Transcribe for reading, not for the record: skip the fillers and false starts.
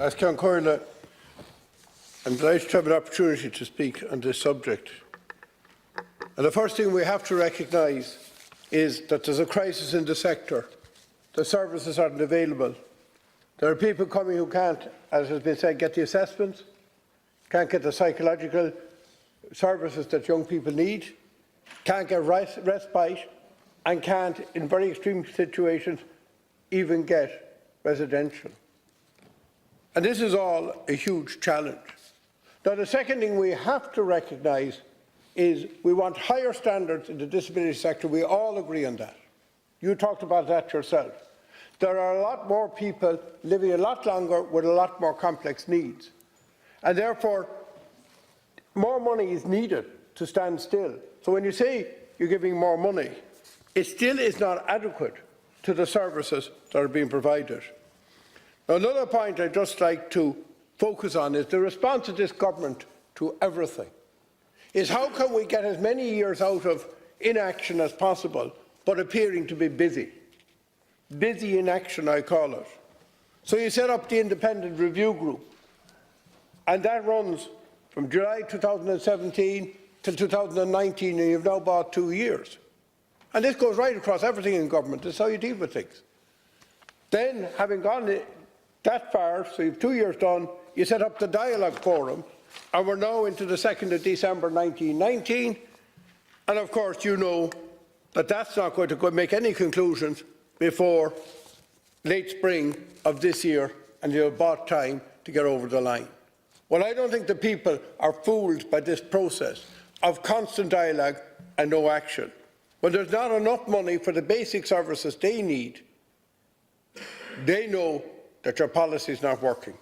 As Ceann Comhairle, I'm delighted to have an opportunity to speak on this subject. And the first thing we have to recognise is that there's a crisis in the sector. The services aren't available. There are people coming who can't, as has been said, get the assessments, can't get the psychological services that young people need, can't get respite, and can't, in very extreme situations, even get residential. And this is all a huge challenge. Now, the second thing we have to recognise is we want higher standards in the disability sector. We all agree on that. You talked about that yourself. There are a lot more people living a lot longer with a lot more complex needs. And therefore, more money is needed to stand still. So when you say you're giving more money, it still is not adequate to the services that are being provided. Now, another point I'd just like to focus on is the response of this government to everything. Is how can we get as many years out of inaction as possible, but appearing to be busy? Busy inaction, I call it. So you set up the independent review group, and that runs from July 2017 till 2019, and you've now bought 2 years. And this goes right across everything in government. This is how you deal with things. Then, having gone that far, so you've 2 years done, you set up the dialogue forum, and we're now into the 2nd of December 1919, and of course you know that that's not going to make any conclusions before late spring of this year, and you've bought time to get over the line. Well, I don't think the people are fooled by this process of constant dialogue and no action. When there's not enough money for the basic services they need, they know that your policy is not working.